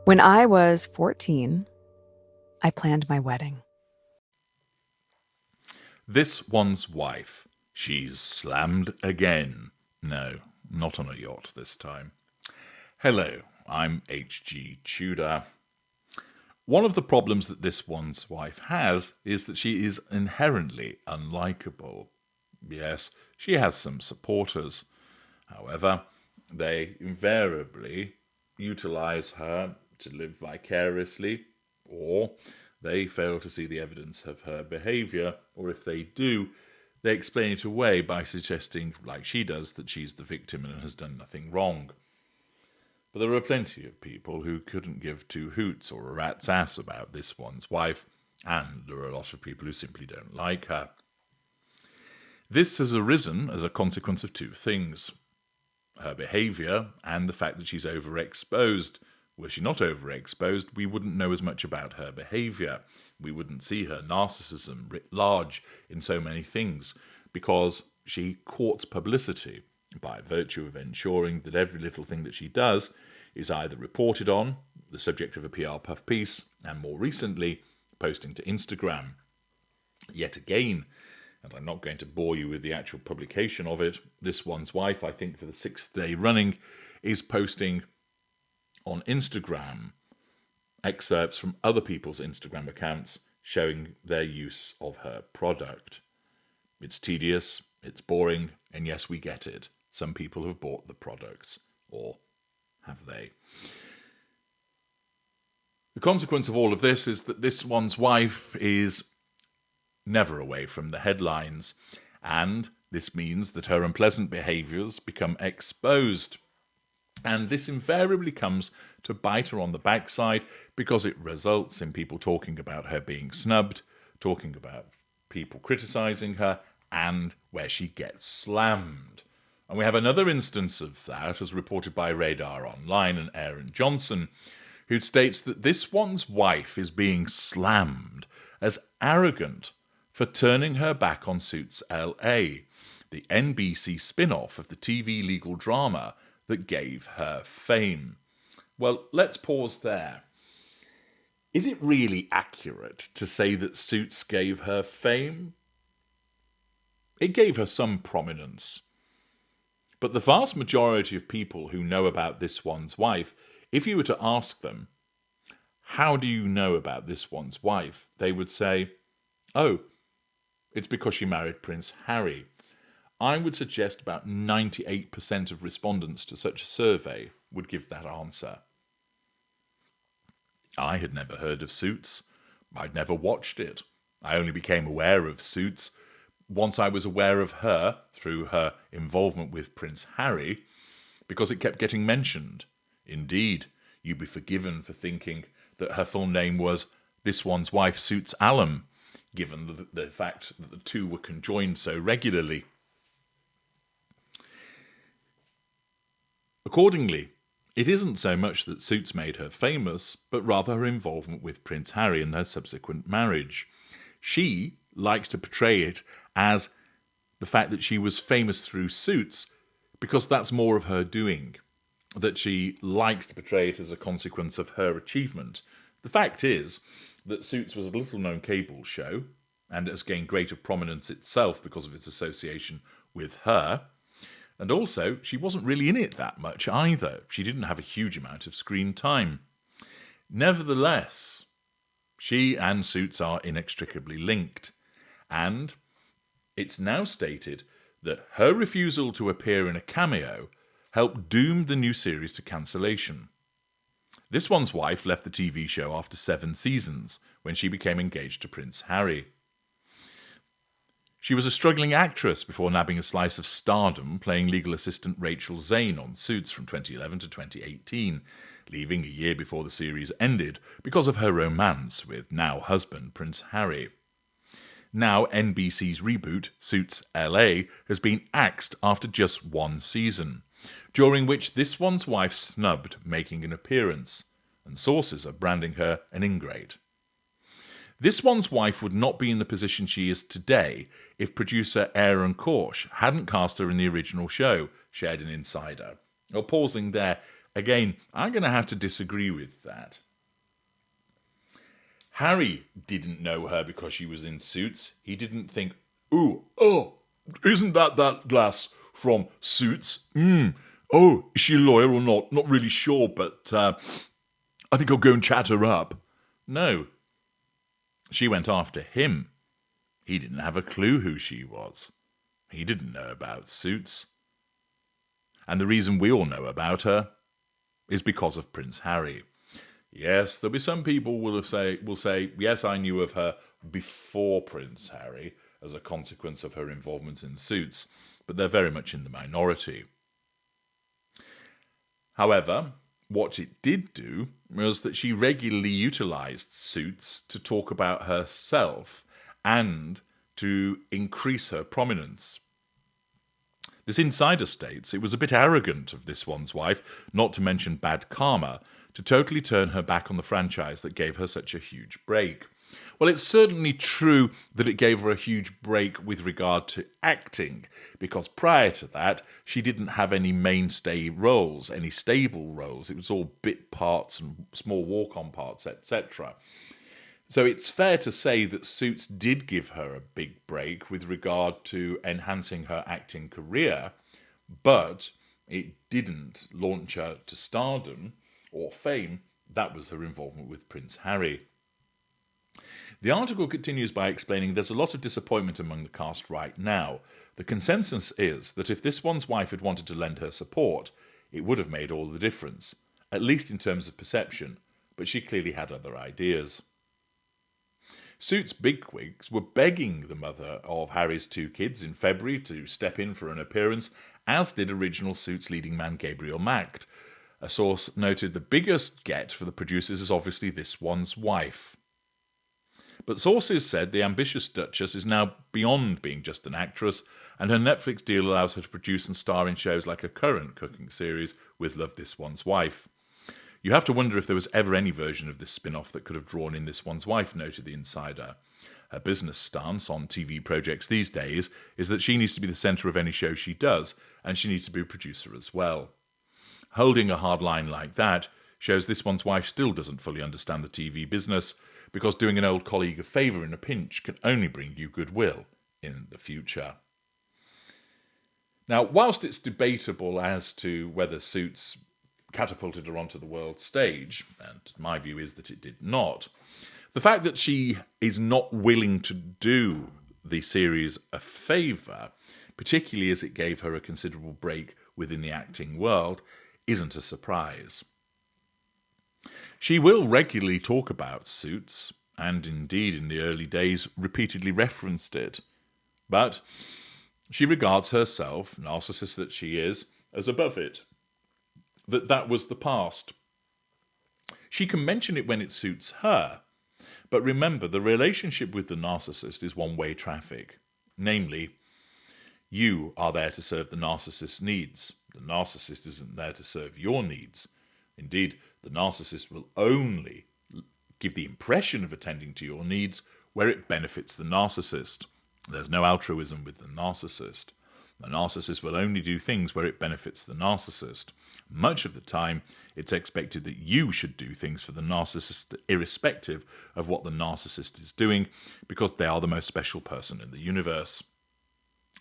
When I was 14, I planned my wedding. This one's wife. She's slammed again. No, not on a yacht this time. Hello, I'm H.G. Tudor. One of the problems that this one's wife has is that she is inherently unlikable. Yes, she has some supporters. However, they invariably utilize her to live vicariously, or they fail to see the evidence of her behavior, or if they do, they explain it away by suggesting, like she does, that she's the victim and has done nothing wrong. But there are plenty of people who couldn't give two hoots or a rat's ass about this one's wife, and there are a lot of people who simply don't like her. This has arisen as a consequence of two things: her behaviour and the fact that she's overexposed. Were she not overexposed, we wouldn't know as much about her behaviour. We wouldn't see her narcissism writ large in so many things, because she courts publicity by virtue of ensuring that every little thing that she does is either reported on, the subject of a PR puff piece, and more recently, posting to Instagram. Yet again, and I'm not going to bore you with the actual publication of it, this one's wife, I think for the sixth day running, is posting on Instagram excerpts from other people's Instagram accounts showing their use of her product. It's tedious, it's boring, and yes, we get it. Some people have bought the products, or have they? The consequence of all of this is that this one's wife is never away from the headlines, and this means that her unpleasant behaviours become exposed. And this invariably comes to bite her on the backside because it results in people talking about her being snubbed, talking about people criticising her, and where she gets slammed. And we have another instance of that, as reported by Radar Online and Aaron Johnson, who states that this one's wife is being slammed as arrogant for turning her back on Suits LA, the NBC spin-off of the TV legal drama that gave her fame. Well, let's pause there. Is it really accurate to say that Suits gave her fame? It gave her some prominence. But the vast majority of people who know about this one's wife, if you were to ask them, how do you know about this one's wife? They would say, oh, it's because she married Prince Harry. I would suggest about 98% of respondents to such a survey would give that answer. I had never heard of Suits. I'd never watched it. I only became aware of Suits once I was aware of her through her involvement with Prince Harry, because it kept getting mentioned. Indeed, you'd be forgiven for thinking that her full name was This One's Wife Suits Alum, given the fact that the two were conjoined so regularly. Accordingly, it isn't so much that Suits made her famous, but rather her involvement with Prince Harry and their subsequent marriage. She likes to portray it as the fact that she was famous through Suits because that's more of her doing, that she likes to portray it as a consequence of her achievement. The fact is that Suits was a little-known cable show and has gained greater prominence itself because of its association with her. And also, she wasn't really in it that much either. She didn't have a huge amount of screen time. Nevertheless, she and Suits are inextricably linked, and it's now stated that her refusal to appear in a cameo helped doom the new series to cancellation. This one's wife left the TV show after 7 seasons when she became engaged to Prince Harry. She was a struggling actress before nabbing a slice of stardom playing legal assistant Rachel Zane on Suits from 2011 to 2018, leaving a year before the series ended because of her romance with now-husband Prince Harry. Now NBC's reboot, Suits LA, has been axed after just 1 season, during which this one's wife snubbed making an appearance, and sources are branding her an ingrate. This one's wife would not be in the position she is today if producer Aaron Korsh hadn't cast her in the original show, shared an insider. Pausing there, Again, I'm going to have to disagree with that. Harry didn't know her because she was in Suits. He didn't think, isn't that glass from Suits? Oh, is she a lawyer or not? Not really sure, but I think I'll go and chat her up. No. She went after him. He didn't have a clue who she was. He didn't know about Suits. And the reason we all know about her is because of Prince Harry. Yes, there'll be some people will say, yes, I knew of her before Prince Harry as a consequence of her involvement in Suits, but they're very much in the minority. However, what it did do was that she regularly utilised Suits to talk about herself and to increase her prominence. This insider states it was a bit arrogant of this one's wife, not to mention bad karma, to totally turn her back on the franchise that gave her such a huge break. Well, it's certainly true that it gave her a huge break with regard to acting, because prior to that, she didn't have any mainstay roles, any stable roles. It was all bit parts and small walk-on parts, etc. So it's fair to say that Suits did give her a big break with regard to enhancing her acting career, but it didn't launch her to stardom or fame. That was her involvement with Prince Harry. The article continues by explaining there's a lot of disappointment among the cast right now. The consensus is that if this one's wife had wanted to lend her support, it would have made all the difference, at least in terms of perception, but she clearly had other ideas. Suits bigwigs were begging the mother of Harry's 2 kids in February to step in for an appearance, as did original Suits leading man Gabriel Macht. A source noted the biggest get for the producers is obviously this one's wife. But sources said the ambitious Duchess is now beyond being just an actress, and her Netflix deal allows her to produce and star in shows like a current cooking series with Love This One's Wife. You have to wonder if there was ever any version of this spin-off that could have drawn in this one's wife, noted the insider. Her business stance on TV projects these days is that she needs to be the centre of any show she does, and she needs to be a producer as well. Holding a hard line like that shows this one's wife still doesn't fully understand the TV business, because doing an old colleague a favour in a pinch can only bring you goodwill in the future. Now, whilst it's debatable as to whether Suits catapulted her onto the world stage, and my view is that it did not, the fact that she is not willing to do the series a favour, particularly as it gave her a considerable break within the acting world, isn't a surprise. She will regularly talk about Suits, and indeed in the early days repeatedly referenced it, but she regards herself, narcissist that she is, as above it. That was the past. She can mention it when it suits her, but remember, the relationship with the narcissist is one-way traffic. Namely, you are there to serve the narcissist's needs. The narcissist isn't there to serve your needs. Indeed, the narcissist will only give the impression of attending to your needs where it benefits the narcissist. There's no altruism with the narcissist. The narcissist will only do things where it benefits the narcissist. Much of the time, it's expected that you should do things for the narcissist irrespective of what the narcissist is doing, because they are the most special person in the universe.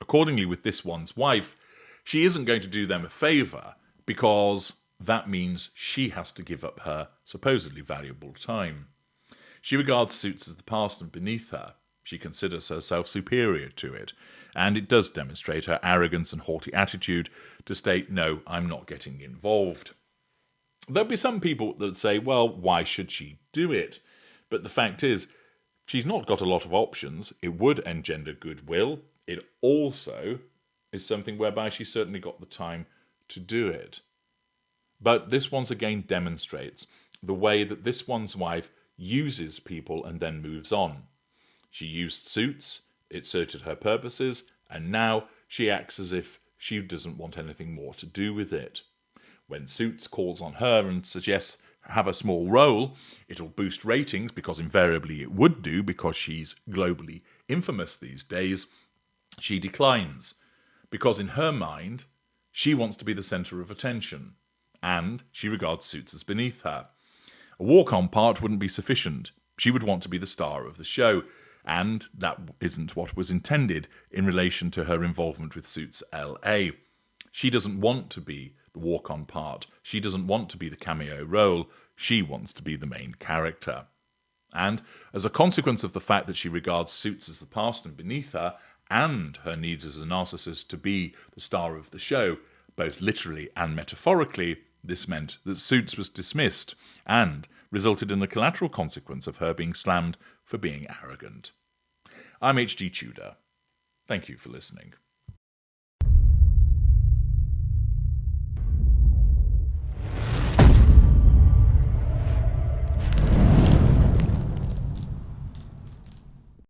Accordingly, with this one's wife, she isn't going to do them a favour, because that means she has to give up her supposedly valuable time. She regards Suits as the past and beneath her. She considers herself superior to it, and it does demonstrate her arrogance and haughty attitude to state, no, I'm not getting involved. There'll be some people that say, well, why should she do it? But the fact is, she's not got a lot of options. It would engender goodwill. It also is something whereby she certainly got the time to do it. But this once again demonstrates the way that this one's wife uses people and then moves on. She used Suits, it suited her purposes, and now she acts as if she doesn't want anything more to do with it. When Suits calls on her and suggests have a small role, it'll boost ratings, because invariably it would do, because she's globally infamous these days. She declines, because in her mind, she wants to be the centre of attention. and she regards Suits as beneath her. A walk-on part wouldn't be sufficient. She would want to be the star of the show, and that isn't what was intended in relation to her involvement with Suits LA. She doesn't want to be the walk-on part. She doesn't want to be the cameo role. She wants to be the main character. And as a consequence of the fact that she regards Suits as the past and beneath her, and her needs as a narcissist to be the star of the show, both literally and metaphorically, this meant that Suits was dismissed and resulted in the collateral consequence of her being slammed for being arrogant. I'm H.G. Tudor. Thank you for listening.